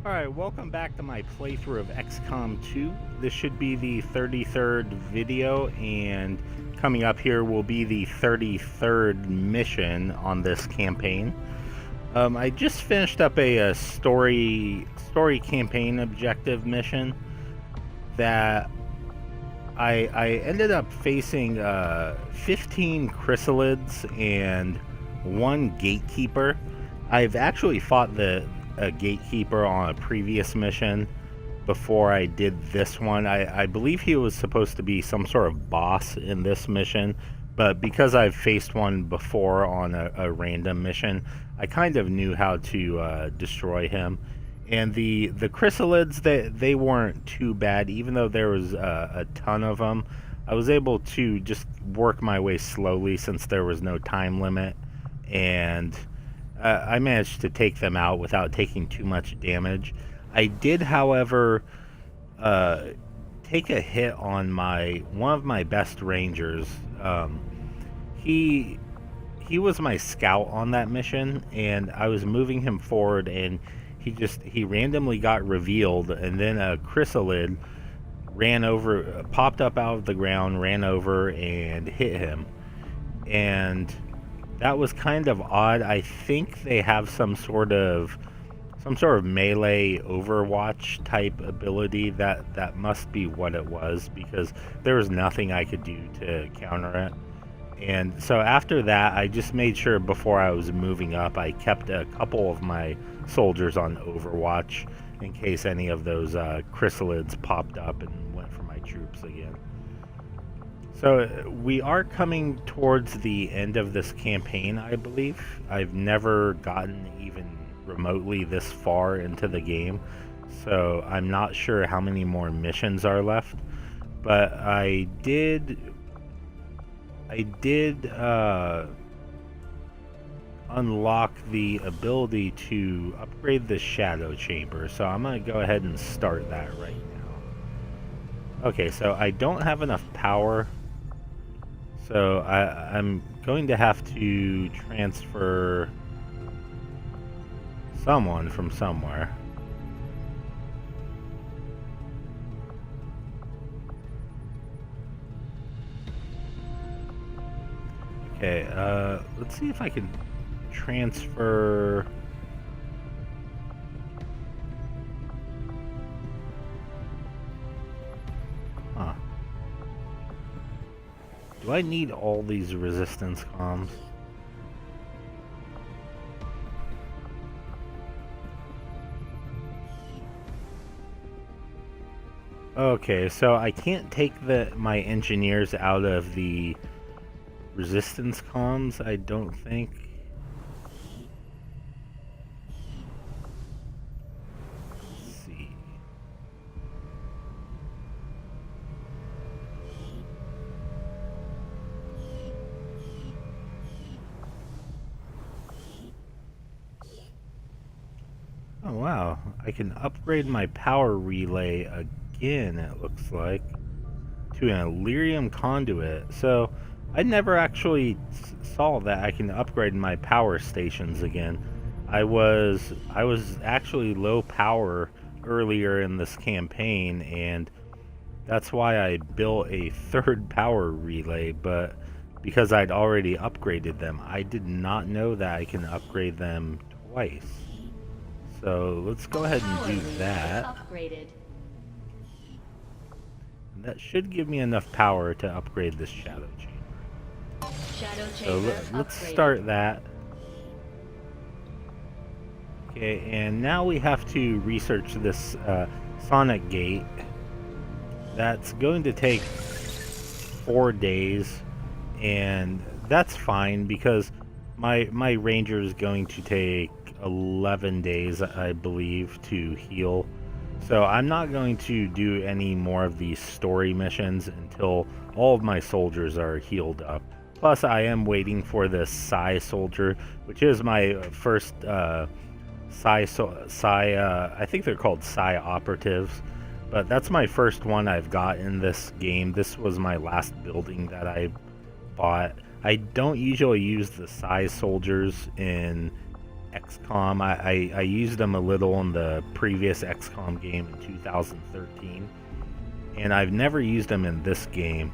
Alright, welcome back to my playthrough of XCOM 2. This should be the 33rd video, and coming up here will be the 33rd mission on this campaign. I just finished up a story campaign objective mission that I ended up facing 15 chrysalids and 1 gatekeeper. I've actually fought a gatekeeper on a previous mission before I did this one. I believe he was supposed to be some sort of boss in this mission, but because I've faced one before on a random mission, I kind of knew how to destroy him. And the chrysalids, they weren't too bad, even though there was a ton of them. I was able to just work my way slowly since there was no time limit, and I managed to take them out without taking too much damage. I did, however, take a hit on one of my best rangers. He was my scout on that mission, and I was moving him forward, and he randomly got revealed, and then a chrysalid popped up out of the ground, ran over, and hit him. And that was kind of odd. I think they have some sort of melee Overwatch type ability. That must be what it was, because there was nothing I could do to counter it. And so after that, I just made sure before I was moving up, I kept a couple of my soldiers on Overwatch in case any of those chrysalids popped up and went for my troops again. So we are coming towards the end of this campaign, I believe. I've never gotten even remotely this far into the game, so I'm not sure how many more missions are left. But I did unlock the ability to upgrade the shadow chamber, so I'm going to go ahead and start that right now. Okay, so I don't have enough power, so I'm going to have to transfer someone from somewhere. Okay, let's see if I can transfer. Huh. Do I need all these resistance comms? Okay, so I can't take my engineers out of the resistance comms, I don't think. Let's see. Oh wow, I can upgrade my power relay again, it looks like, to an Illyrium conduit. So I never actually saw that I can upgrade my power stations again. I was actually low power earlier in this campaign, and that's why I built a third power relay, but because I'd already upgraded them, I did not know that I can upgrade them twice. So let's go ahead and do that. That should give me enough power to upgrade this shadow chamber. So let's start that. Okay, and now we have to research this sonic gate. That's going to take 4 days, and that's fine because my ranger is going to take 11 days, I believe, to heal. So I'm not going to do any more of these story missions until all of my soldiers are healed up. Plus, I am waiting for this Psi soldier, which is my first Psi, I think they're called Psi operatives, but that's my first one I've got in this game. This was my last building that I bought. I don't usually use the Psi soldiers in XCOM. I used them a little in the previous XCOM game in 2013, and I've never used them in this game.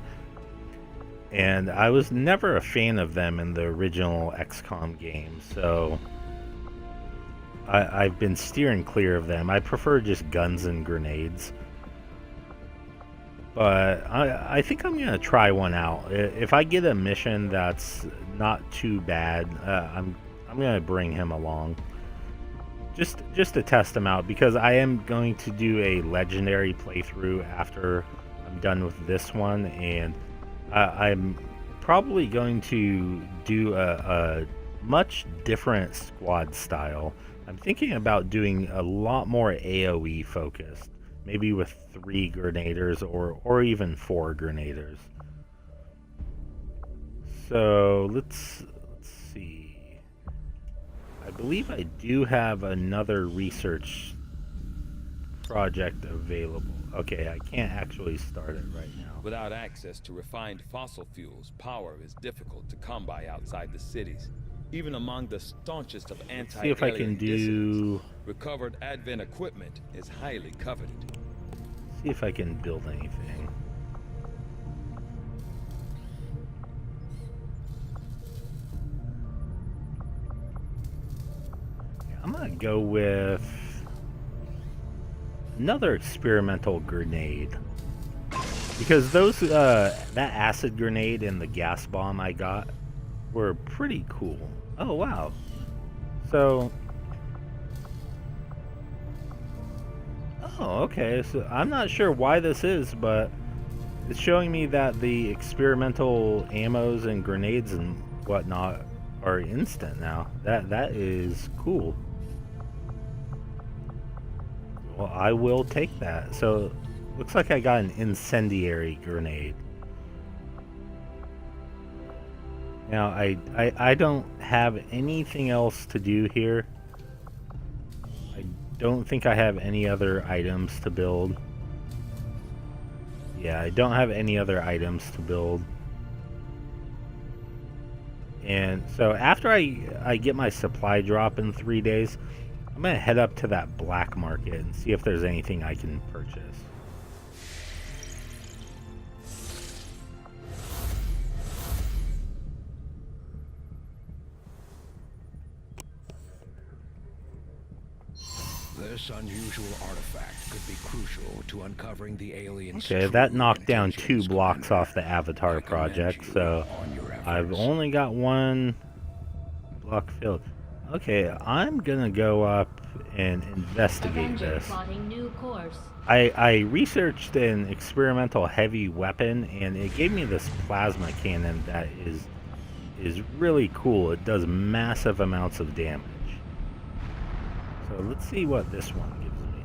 And I was never a fan of them in the original XCOM game, so I've been steering clear of them. I prefer just guns and grenades. But I think I'm gonna try one out. If I get a mission that's not too bad, I'm gonna bring him along, just to test him out, because I am going to do a legendary playthrough after I'm done with this one, and I'm probably going to do a much different squad style. I'm thinking about doing a lot more AoE focused. Maybe with 3 grenaders or even 4 grenaders. So let's see. I believe I do have another research project available. Okay, I can't actually start it right now. Without access to refined fossil fuels, power is difficult to come by outside the cities. Even among the staunchest of anti-alien see if I can do recovered Advent equipment is highly coveted. See if I can build anything. I'm gonna go with another experimental grenade, because those that acid grenade and the gas bomb I got were pretty cool. Oh wow. So oh, okay, so I'm not sure why this is, but it's showing me that the experimental ammos and grenades and whatnot are instant now. That is cool. Well, I will take that. So, looks like I got an incendiary grenade. Now, I don't have anything else to do here. I don't think I have any other items to build. Yeah, I don't have any other items to build. And so after I get my supply drop in 3 days, I'm going to head up to that black market and see if there's anything I can purchase. This unusual artifact could be crucial to uncovering the aliens. Okay, that knocked down 2 blocks off the Avatar project, so I've only got 1 block filled. Okay, I'm gonna go up and investigate this. I researched an experimental heavy weapon, and it gave me this plasma cannon that is really cool. It does massive amounts of damage. So let's see what this one gives me.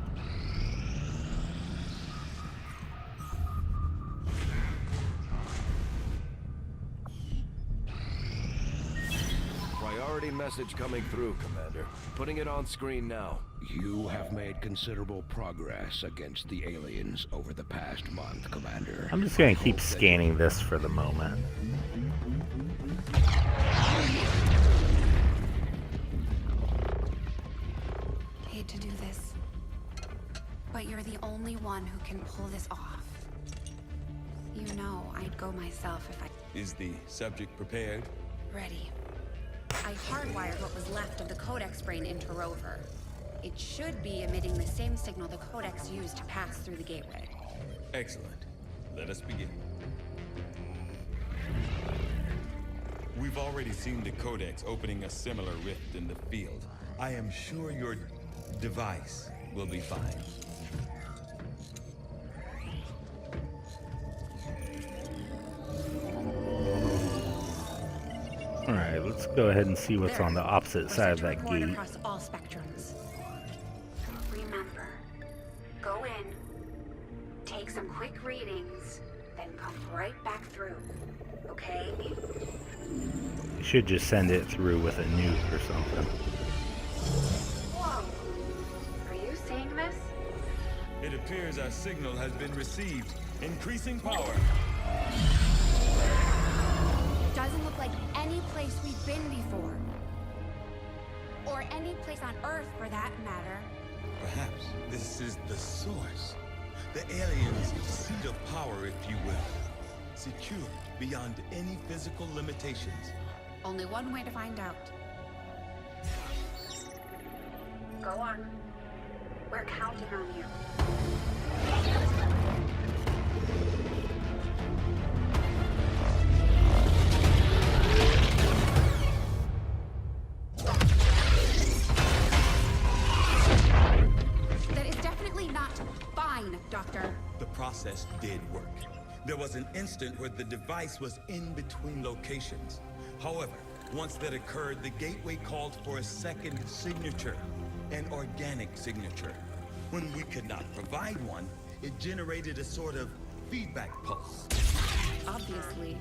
Priority message coming through, Commander. Putting it on screen now. You have made considerable progress against the aliens over the past month, Commander. I'm just gonna keep scanning this for the moment. To do this, but you're the only one who can pull this off. You know, I'd go myself if I... Is the subject prepared? Ready. I hardwired what was left of the Codex brain into Rover. It should be emitting the same signal the Codex used to pass through the gateway. Excellent. Let us begin. We've already seen the Codex opening a similar rift in the field. I am sure your device will be fine. All right, let's go ahead and see what's on the opposite side of that gate. Across all spectrums. Remember, go in, take some quick readings, then come right back through. Okay? You should just send it through with a nuke or something. Whoa. Are you seeing this? It appears our signal has been received. Increasing power. Doesn't look like any place we've been before. Or Or any place on Earth, for that matter. Perhaps this is the source. The aliens' seat of power, if you will. Secure beyond any physical limitations. Only one way to find out. Go on. We're counting on you. That is definitely not fine, Doctor. The process did work. There was an instant where the device was in between locations. However, once that occurred, the gateway called for a second signature, an organic signature. When we could not provide one, it generated a sort of feedback pulse. Obviously.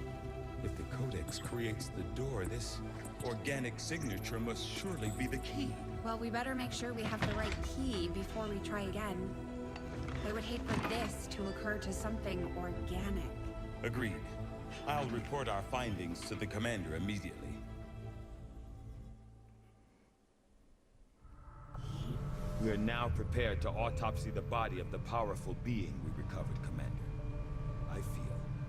If the Codex creates the door, this organic signature must surely be the key. Well, we better make sure we have the right key before we try again. I would hate for this to occur to something organic. Agreed. I'll report our findings to the commander immediately. We are now prepared to autopsy the body of the powerful being we recovered, Commander. I feel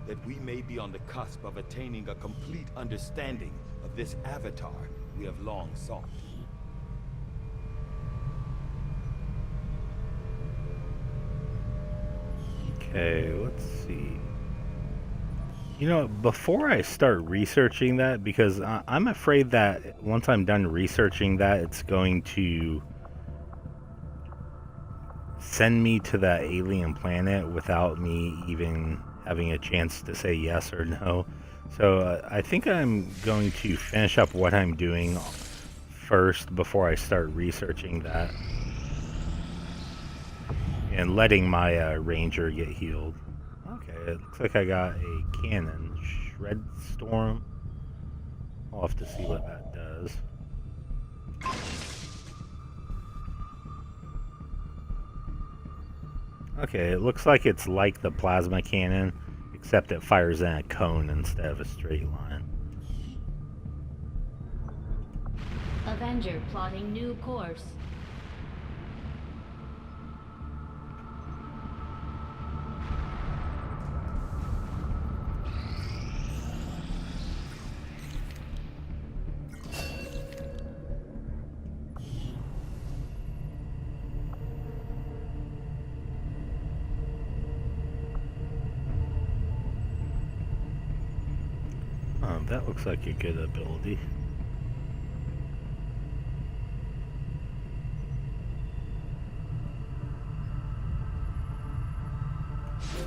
that we may be on the cusp of attaining a complete understanding of this avatar we have long sought. Okay, let's see. You know, before I start researching that, because I'm afraid that once I'm done researching that, it's going to send me to that alien planet without me even having a chance to say yes or no. So I think I'm going to finish up what I'm doing first before I start researching that. And letting my ranger get healed. Okay, it looks like I got a cannon. Shred Storm. I'll have to see what that does. Okay, it looks like it's like the plasma cannon, except it fires in a cone instead of a straight line. Avenger plotting new course. That looks like a good ability.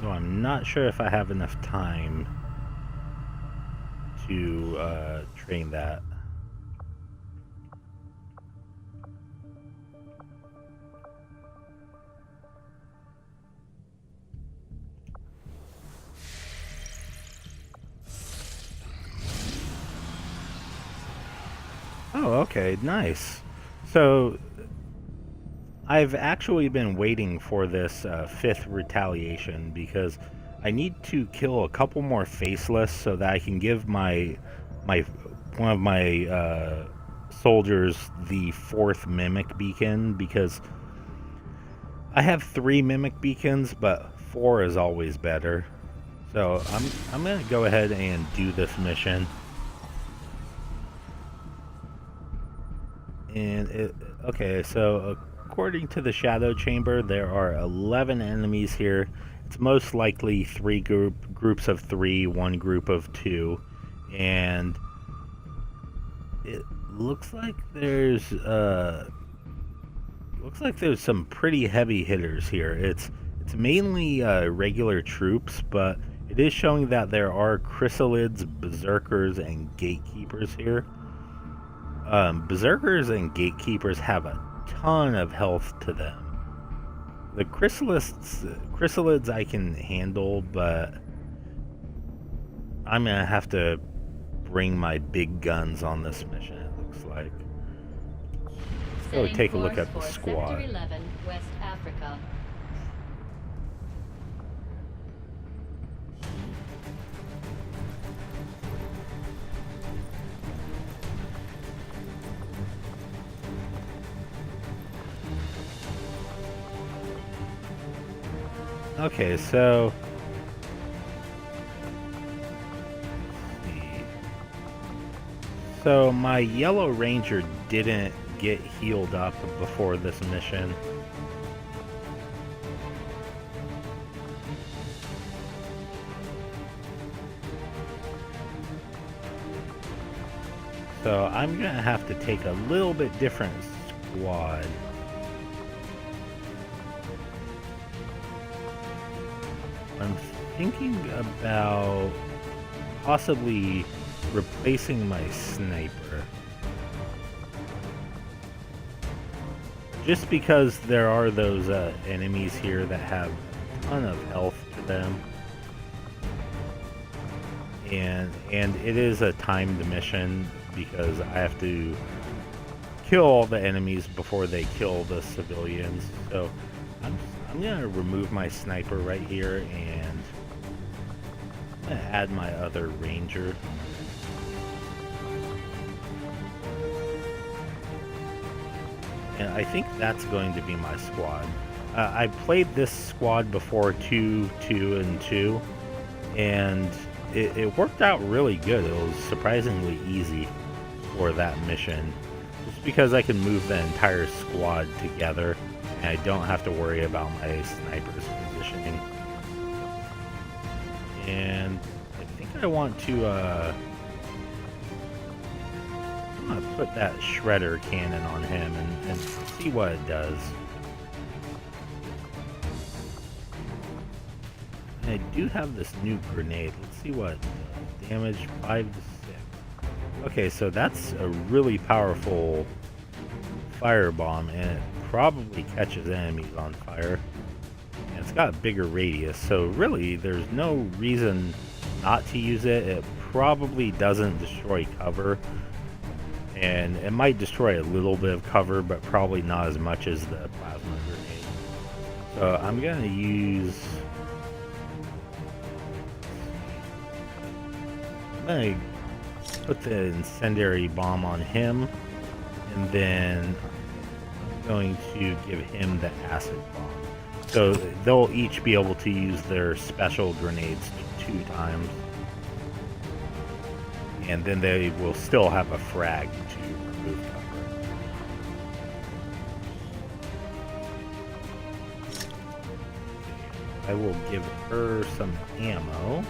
So I'm not sure if I have enough time to train that. Oh, okay, nice. So, I've actually been waiting for this 5th retaliation because I need to kill a couple more faceless so that I can give one of my soldiers the 4th mimic beacon, because I have 3 mimic beacons, but 4 is always better. So I'm gonna go ahead and do this mission. And okay, so according to the Shadow Chamber, there are 11 enemies here. It's most likely 3 groups of 3, 1 group of 2, and it looks like there's some pretty heavy hitters here. It's mainly regular troops, but it is showing that there are chrysalids, berserkers, and gatekeepers here. Berserkers and gatekeepers have a ton of health to them. The chrysalids I can handle, but I'm gonna have to bring my big guns on this mission, it looks like. Let's go take a look at the squad. Sector 11, West Africa. Okay, so let's see. So my Yellow Ranger didn't get healed up before this mission. So I'm gonna have to take a little bit different squad. I'm thinking about possibly replacing my sniper. Just because there are those enemies here that have a ton of health to them. And it is a timed mission because I have to kill all the enemies before they kill the civilians. So I'm gonna remove my sniper right here, and I'm gonna add my other ranger. And I think that's going to be my squad. I played this squad before 2, 2, and 2, and it worked out really good. It was surprisingly easy for that mission, just because I can move the entire squad together, and I don't have to worry about my sniper's positioning. And I think I want to I'm gonna put that shredder cannon on him and see what it does. I do have this new grenade. Let's see what damage 5 to 6. Okay, so that's a really powerful firebomb, and it probably catches enemies on fire. And it's got a bigger radius, so really there's no reason not to use it. It probably doesn't destroy cover, and it might destroy a little bit of cover, but probably not as much as the plasma grenade. So I'm gonna use... I'm gonna put the incendiary bomb on him, and then I'm going to give him the acid bomb. So they'll each be able to use their special grenades 2 times, and then they will still have a frag to remove cover. I will give her some ammo.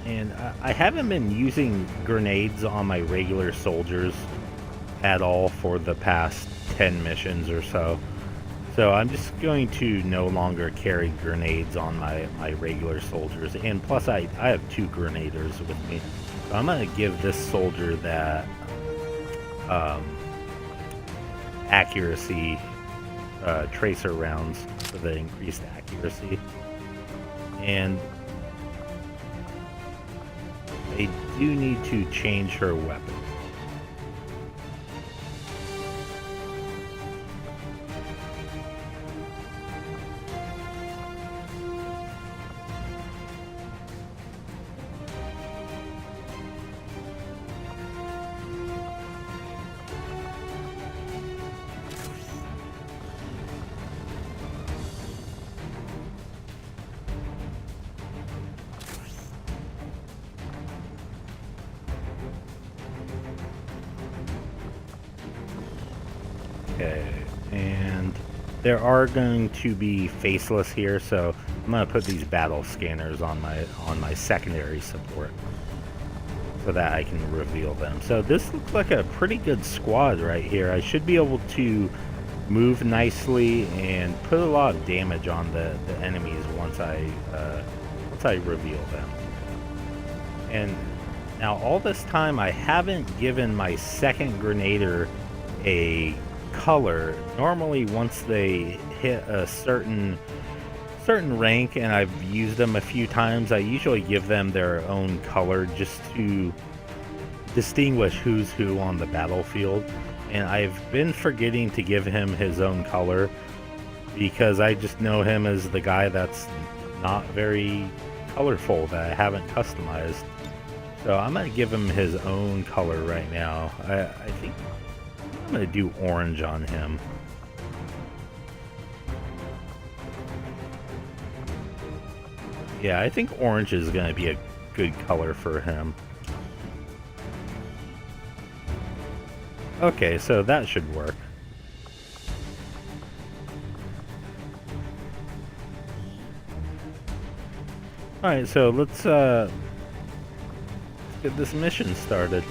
And I haven't been using grenades on my regular soldiers at all for the past 10 missions or so. So I'm just going to no longer carry grenades on my regular soldiers. And plus I have 2 grenaders with me. So I'm going to give this soldier that accuracy tracer rounds for the increased accuracy. And I do need to change her weapon. Okay, and there are going to be faceless here, so I'm going to put these battle scanners on my secondary support so that I can reveal them. So this looks like a pretty good squad right here. I should be able to move nicely and put a lot of damage on the enemies once I reveal them. And now all this time I haven't given my second grenader a color. Normally once they hit a certain rank and I've used them a few times, I usually give them their own color just to distinguish who's who on the battlefield. And I've been forgetting to give him his own color, because I just know him as the guy that's not very colorful, that I haven't customized. So I'm going to give him his own color right now. I think I'm going to do orange on him. Yeah, I think orange is going to be a good color for him. Okay, so that should work. Alright, so let's get this mission started.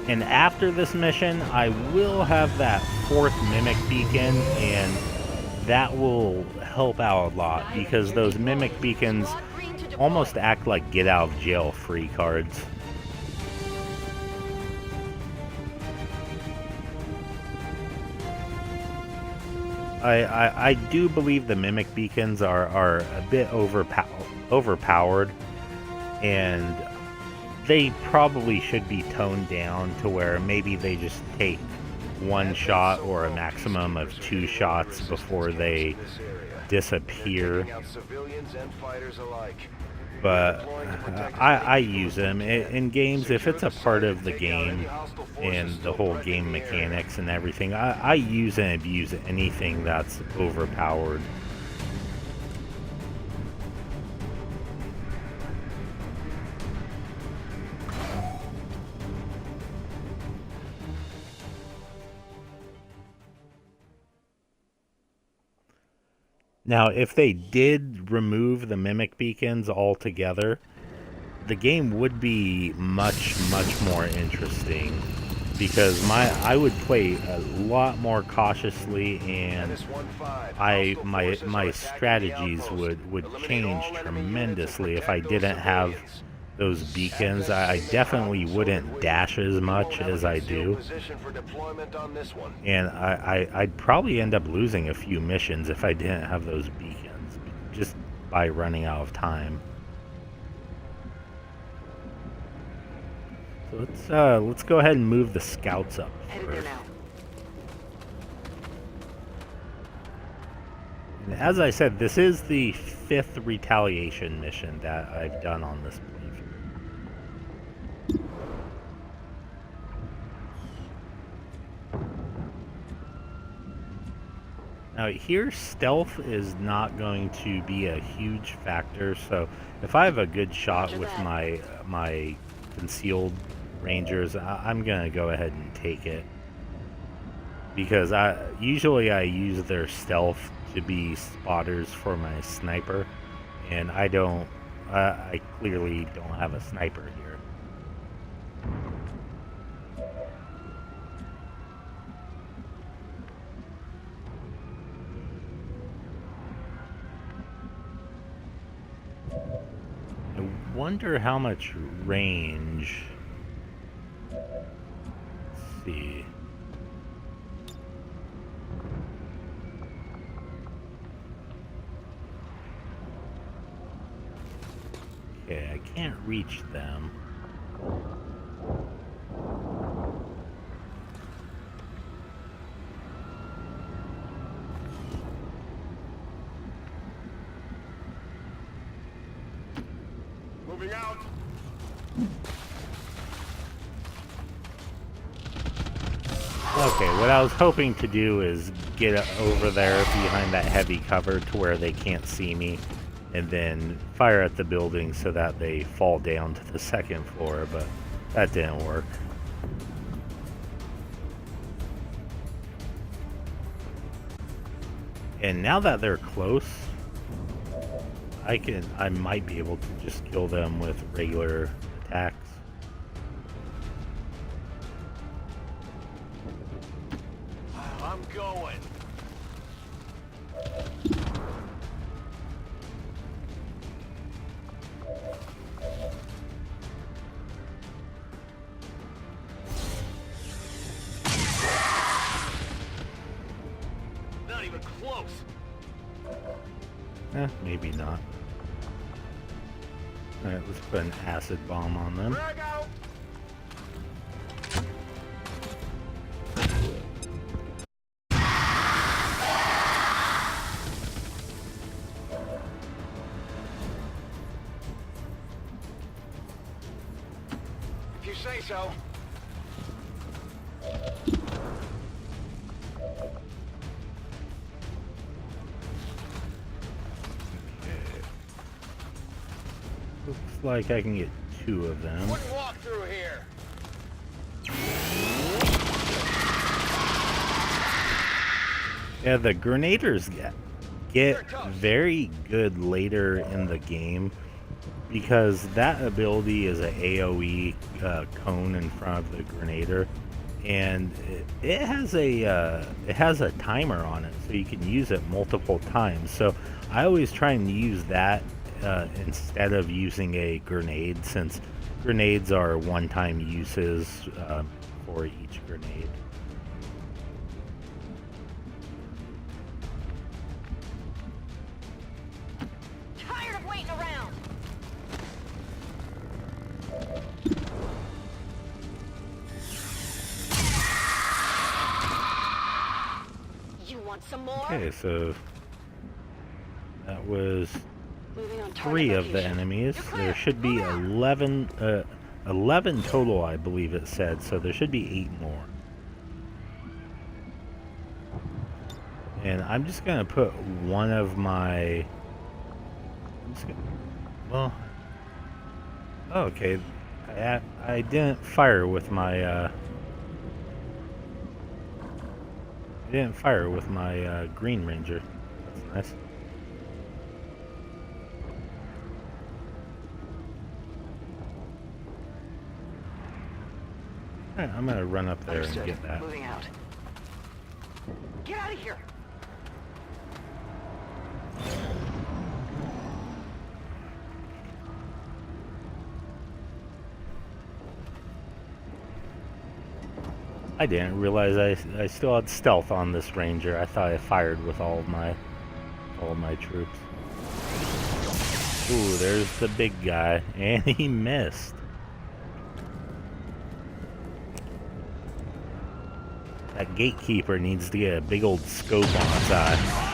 And after this mission, I will have that 4th mimic beacon, and that will help out a lot, because those mimic beacons almost act like get out of jail free cards. I do believe the mimic beacons are a bit overpowered, and they probably should be toned down to where maybe they just take 1 shot or a maximum of 2 shots before they disappear. But I use them in games if it's a part of the game and the whole game mechanics and everything. I use and abuse anything that's overpowered. Now, if they did remove the mimic beacons altogether, the game would be much more interesting, because I would play a lot more cautiously, and my strategies would change tremendously if I didn't have those beacons. I definitely wouldn't dash as much as I do, and I'd probably end up losing a few missions if I didn't have those beacons, just by running out of time. So let's go ahead and move the scouts up first. And as I said, this is the 5th retaliation mission that I've done on this playthrough. Now here, stealth is not going to be a huge factor, so if I have a good shot with my concealed rangers, I'm gonna go ahead and take it, because usually I use their stealth to be spotters for my sniper, and I clearly don't have a sniper here. I wonder how much range. Let's see. Okay, I can't reach them. Moving out. Okay, what I was hoping to do is get over there behind that heavy cover to where they can't see me, and then fire at the building so that they fall down to the 2nd floor, but that didn't work. And now that they're close, I might be able to just kill them with regular attacks. I'm going. Not even close. Maybe not. Alright, let's put an acid bomb on them. Frag out. say so. Looks like I can get 2 of them. Wouldn't walk through here. Yeah, the grenaders get very good later in the game because that ability is an AoE cone in front of the grenader, and it has a timer on it, so you can use it multiple times. So I always try and use that instead of using a grenade, since grenades are one-time uses for each grenade. Tired of waiting around. You want some more? Okay, so that was Moving on 3 target of the location. enemies. You're clear. There should be Move out. 11 total, I believe it said, so there should be 8 more. And I'm just gonna put one of my... well... oh, okay. I didn't fire with my... I didn't fire with my Green Ranger. That's nice. Alright, I'm gonna run up there and Understood. get that. Moving out. Get out of here. I didn't realize I still had stealth on this Ranger. I thought I fired with all of my troops. Ooh, there's the big guy, and he missed. That gatekeeper needs to get a big old scope on his eye.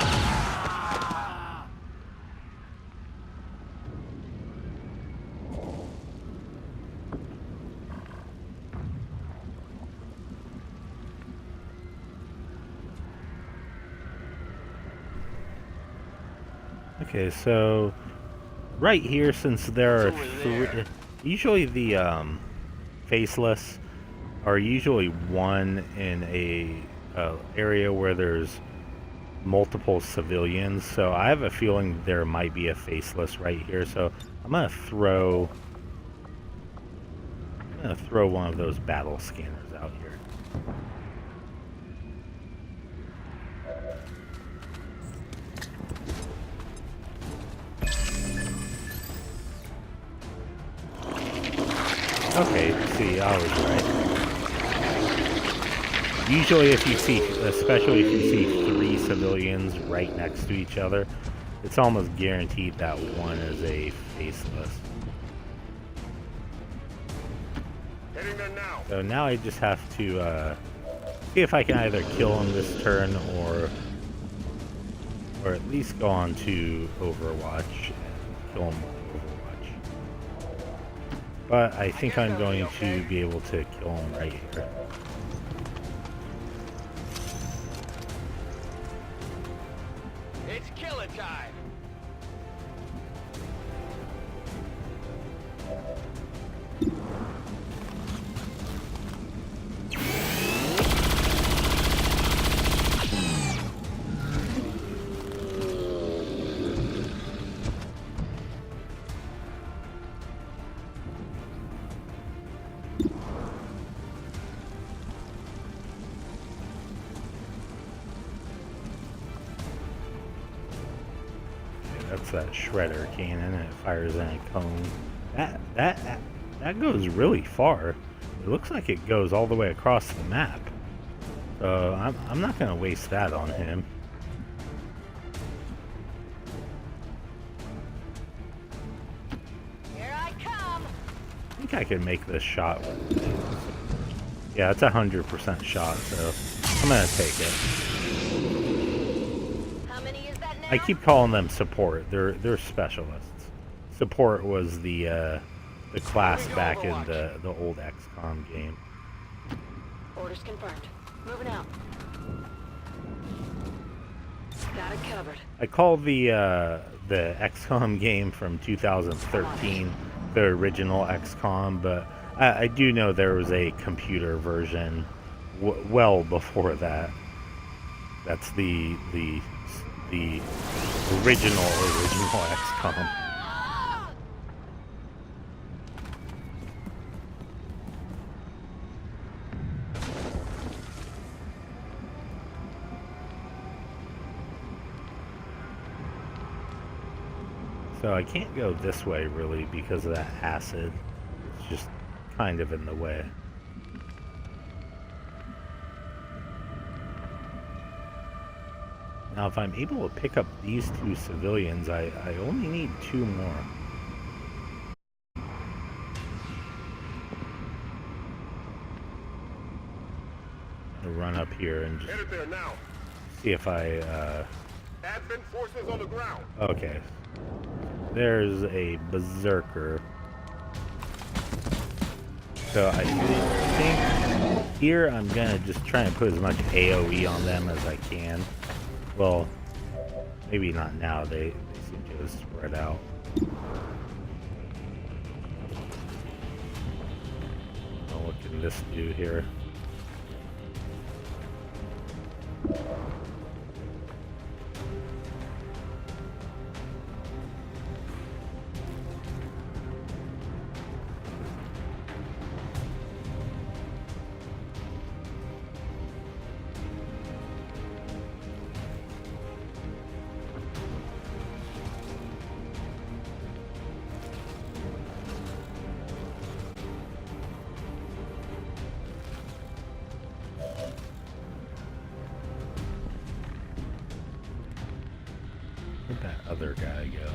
Okay, so right here, since there are usually the faceless are usually one in a area where there's multiple civilians, so I have a feeling there might be a faceless right here. So I'm gonna throw one of those battle scanners out here. Okay, see, I was right. Usually if you see, especially if you see 3 civilians right next to each other, it's almost guaranteed that one is a faceless. Hitting them now. So now I just have to see if I can either kill him this turn or at least go on to Overwatch and kill him with Overwatch. But I think I'm going to be able to kill him right here. It's killing time. That's that shredder cannon, and it fires in a cone. That goes really far. It looks like it goes all the way across the map. So I'm not gonna waste that on him. Here I come. I think I can make this shot. Yeah, it's 100% shot, so I'm gonna take it. How many is that now? I keep calling them support. They're specialists. Support was the the class back in the old XCOM game. Orders confirmed. Moving out. Got it covered. I call the XCOM game from 2013 the original XCOM, but I do know there was a computer version well before that. That's the original XCOM. So I can't go this way really because of that acid. It's just kind of in the way. Now if I'm able to pick up these 2 civilians, I only need 2 more. I'll run up here and just Headed there now. see if I Advent forces on the ground. okay. There's a berserker. So I think here I'm gonna just try and put as much AoE on them as I can. Well, maybe not now. They seem to have spread out. Oh, what can this do here? Where'd that other guy go?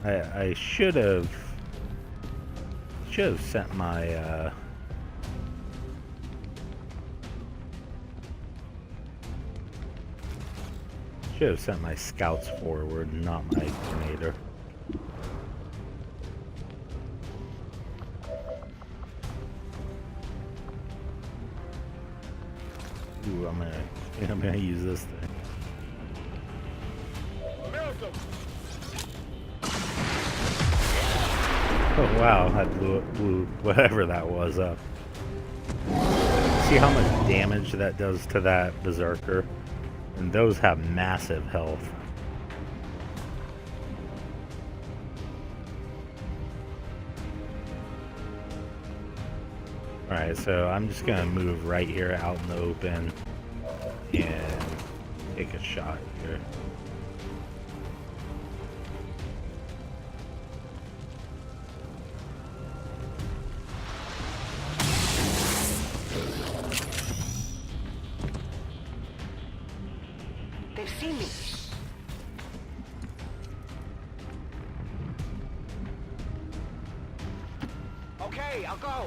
I should have sent my should have sent my scouts forward, not my grenadier. Ooh, I'm gonna use this thing. Oh wow, that blew whatever that was up. See how much damage that does to that berserker? And those have massive health. Alright, so I'm just gonna move right here out in the open and take a shot here. They've seen me. Okay, I'll go.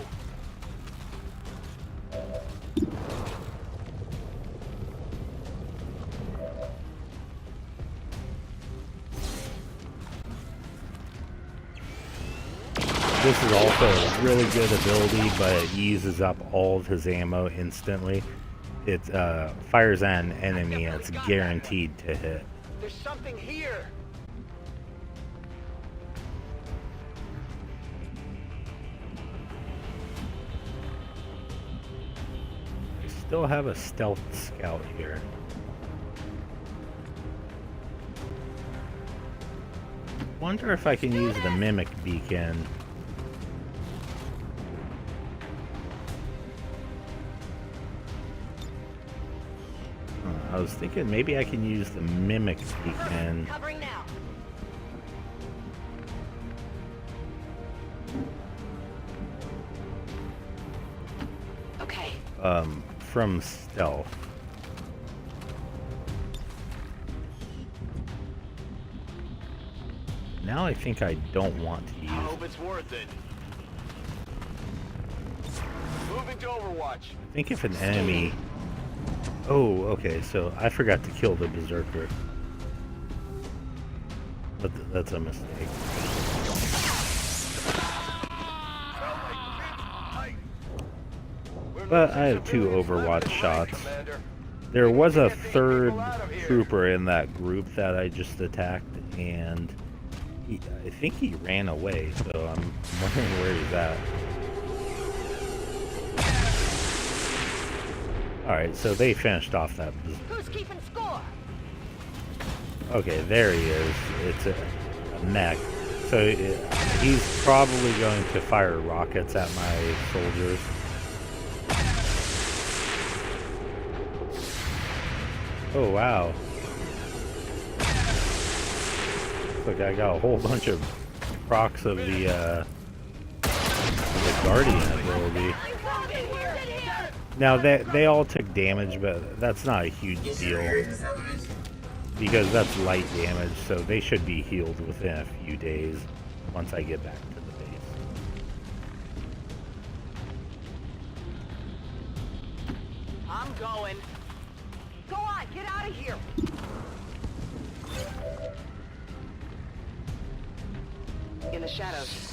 This is also a really good ability, but it uses up all of his ammo instantly. It fires at an enemy and it's guaranteed to hit. There's something here. I still have a stealth scout here. Wonder if I can use the mimic beacon. I was thinking maybe I can use the mimic beacon. Covering now. Okay. From stealth. Now I think I don't want to use. I hope it's worth it. to Overwatch. I think if an enemy... Oh, okay, so I forgot to kill the Berserker. But that's a mistake. But I have 2 Overwatch shots. There was a 3rd trooper in that group that I just attacked, and I think he ran away, so I'm wondering where he's at. Alright, so they finished off that. Who's keeping score? Okay, there he is. It's a mech. So he's probably going to fire rockets at my soldiers. Oh, wow. Looks like I got a whole bunch of procs of the Guardian ability. Now, they all took damage, but that's not a huge deal. Because that's light damage, so they should be healed within a few days once I get back to the base. I'm going. Go on, get out of here. In the shadows.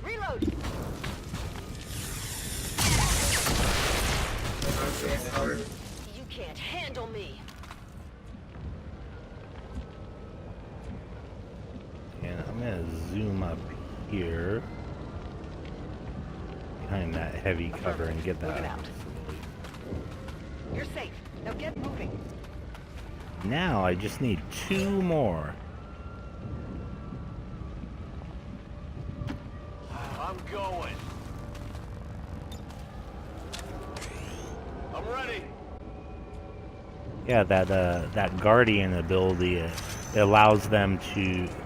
Reload. You can't handle me. And I'm going to zoom up here behind that heavy cover and get that. Moving out. You're safe. Now get moving. Now I just need 2 more. I'm going. I'm ready. Yeah, that Guardian ability, it allows them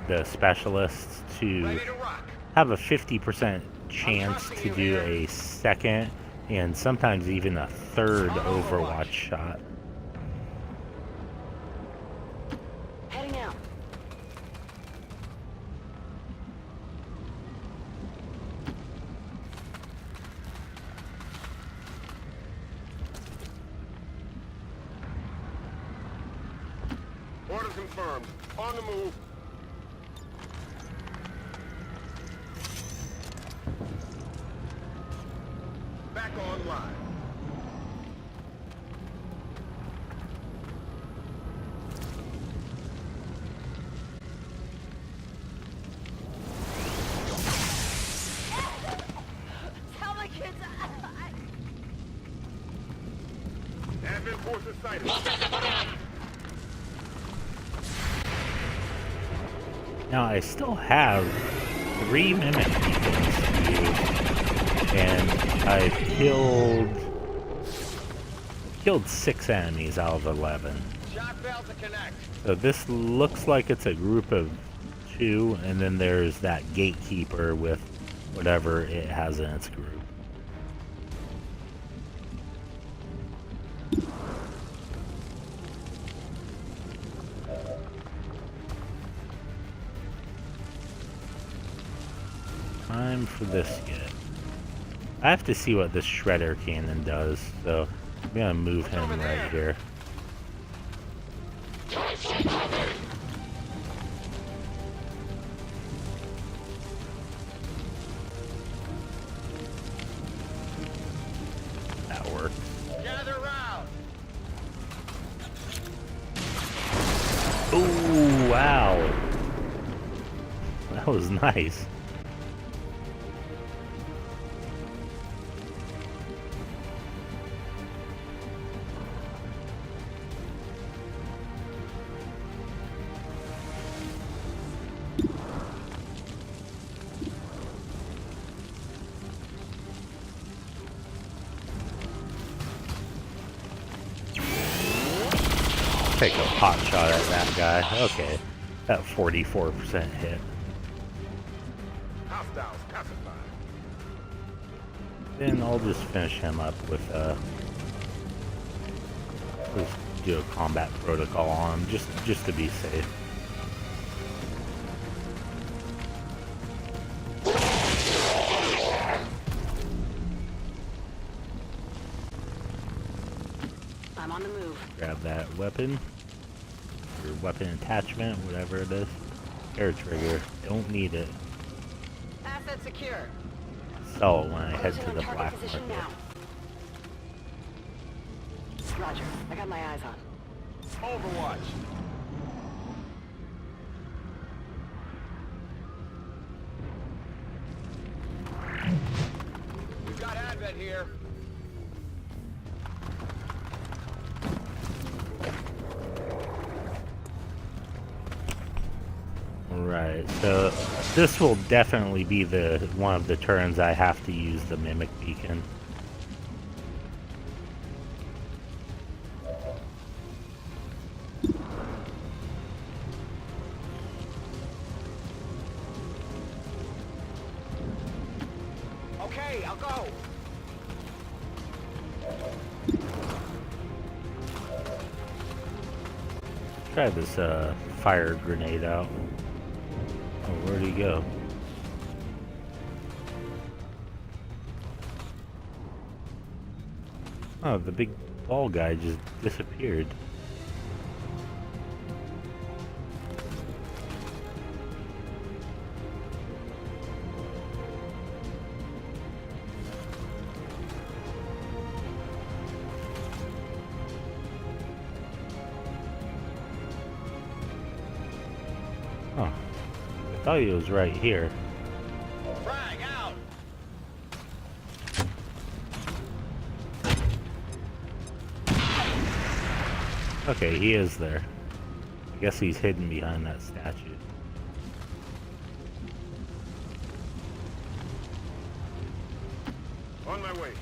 the specialists to Ready to rock. have a 50% chance to do a second and sometimes even a 3rd Overwatch shot. Heading out. Order confirmed. On the move. Back online. Tell my kids. Advent forces sighted. Now I still have 3 mimic beacons to use, and I've killed 6 enemies out of 11. Shot failed to connect. So this looks like it's a group of 2, and then there's that gatekeeper with whatever it has in its group. Time for this yet. I have to see what this shredder cannon does, so I'm gonna move him right here. That works. Gather round. Ooh, wow. That was nice. Take a pot shot at that guy. Okay, that 44% hit. Hostiles pacified. Then I'll just finish him up with just do a combat protocol on him, just to be safe. I'm on the move. Grab that weapon, or weapon attachment, whatever it is. Air trigger, don't need it. Asset secure. Sell it when I head Closing to on the target black position market. now. Roger. I got my eyes on. Overwatch. We've got Advent here. Right, so this will definitely be the one of the turns I have to use the mimic beacon. Okay, I'll go. Try this fire grenade out. Oh, where'd he go? Oh, the big ball guy just disappeared. Huh. I thought he was right here. Frag out. Okay, he is there. I guess he's hidden behind that statue. On my way.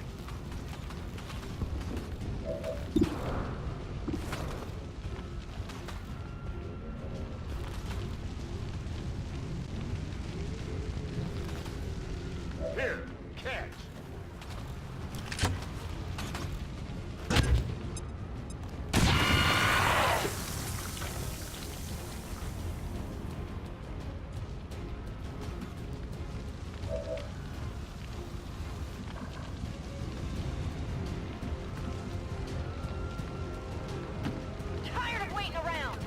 Here, catch. Tired of waiting around.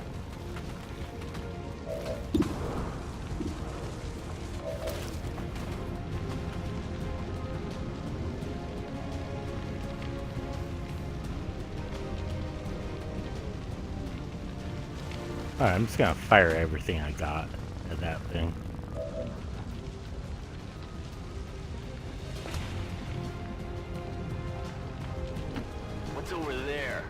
Alright, I'm just gonna fire everything I got at that thing. What's over there?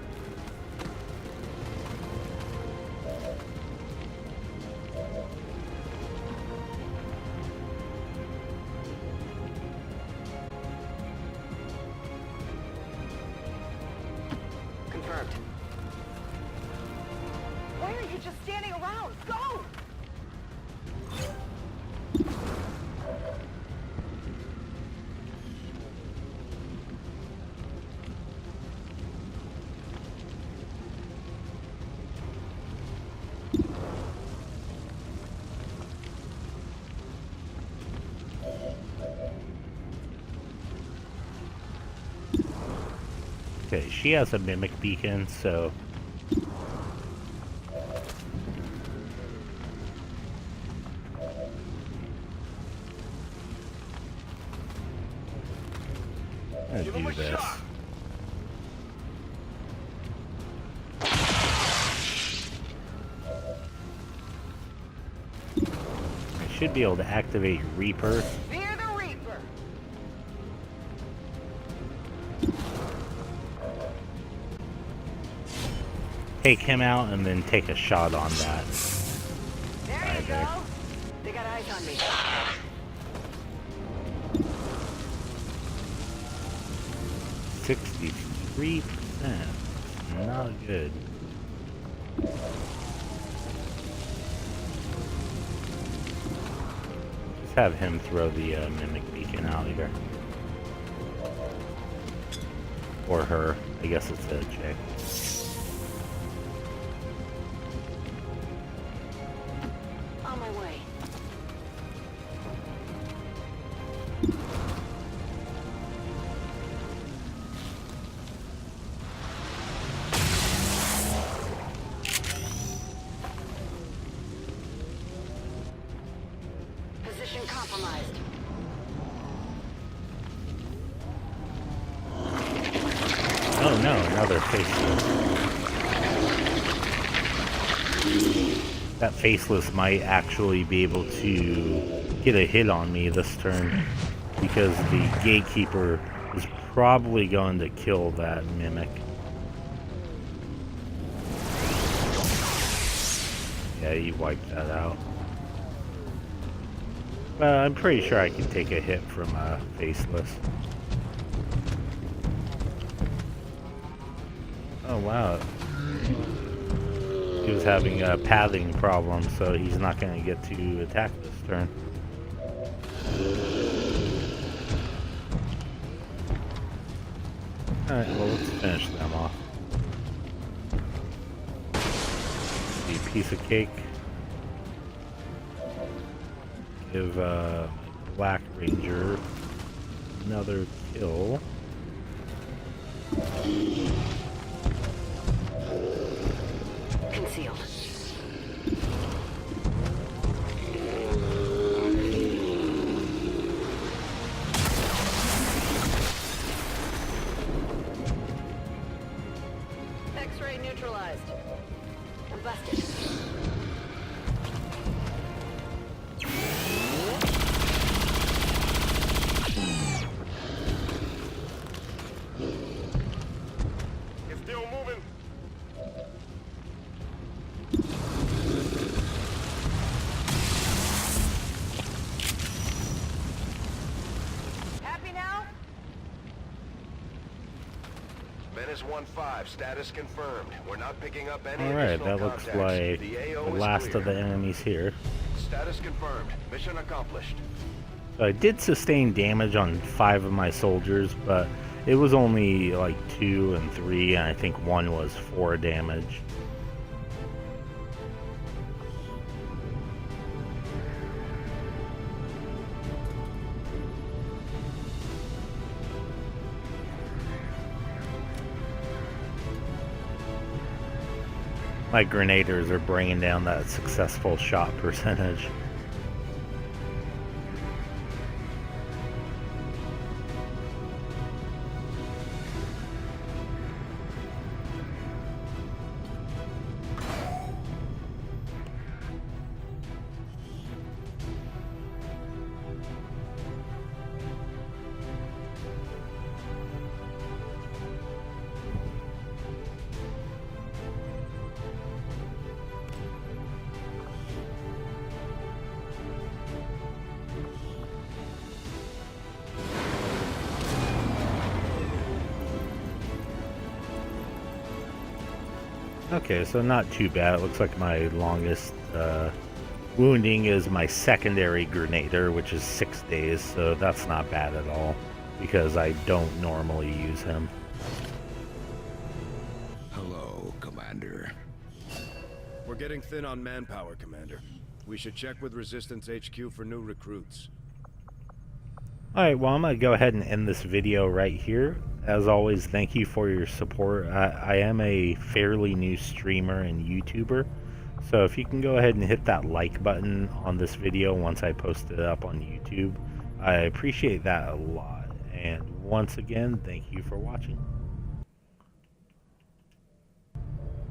Confirmed. Why are you just standing around? Go! Okay, she has a mimic beacon, so I'm Give gonna him do a this. shot. I should be able to activate Reaper. Fear the Reaper! Take him out and then take a shot on that. There Right you there. go! They got eyes on me. 63%. Not good. Just have him throw the mimic beacon out here. Or her. I guess it's a chick. On my way. Position compromised. Oh no, another faceless. That faceless might actually be able to get a hit on me this turn, because the gatekeeper is probably going to kill that mimic. Yeah, he wiped that out. I'm pretty sure I can take a hit from faceless. Oh wow. He was having a pathing problem, so he's not going to get to attack this turn. Alright, well let's finish them off. A piece of cake. Give Black Ranger another kill. Concealed. X-ray neutralized. I'm busted. You're still moving. Happy now? Menace 1-5, status confirmed. We're not picking up any Alright, additional that looks contacts. like The the AO is last clear. of the enemies here. Status confirmed. Mission accomplished. So I did sustain damage on 5 of my soldiers, but it was only like 2 and 3, and I think 1 was 4 damage. My grenaders are bringing down that successful shot percentage. Okay, so not too bad. It looks like my longest wounding is my secondary grenader, which is 6 days, so that's not bad at all, because I don't normally use him. Hello, Commander. We're getting thin on manpower, Commander. We should check with Resistance HQ for new recruits. Alright, well I'm going to go ahead and end this video right here. As always, thank you for your support. I am a fairly new streamer and YouTuber, so if you can go ahead and hit that like button on this video once I post it up on YouTube, I appreciate that a lot. And once again, thank you for watching.